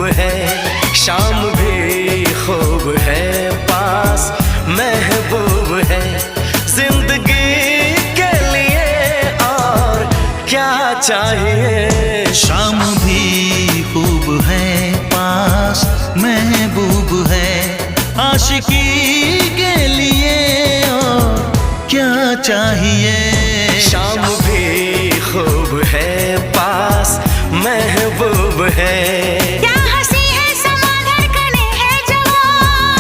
खूब है, शाम भी खूब है, पास महबूब है। जिंदगी के लिए और क्या चाहिए। शाम भी खूब है, पास महबूब है, आशिकी के लिए और क्या चाहिए।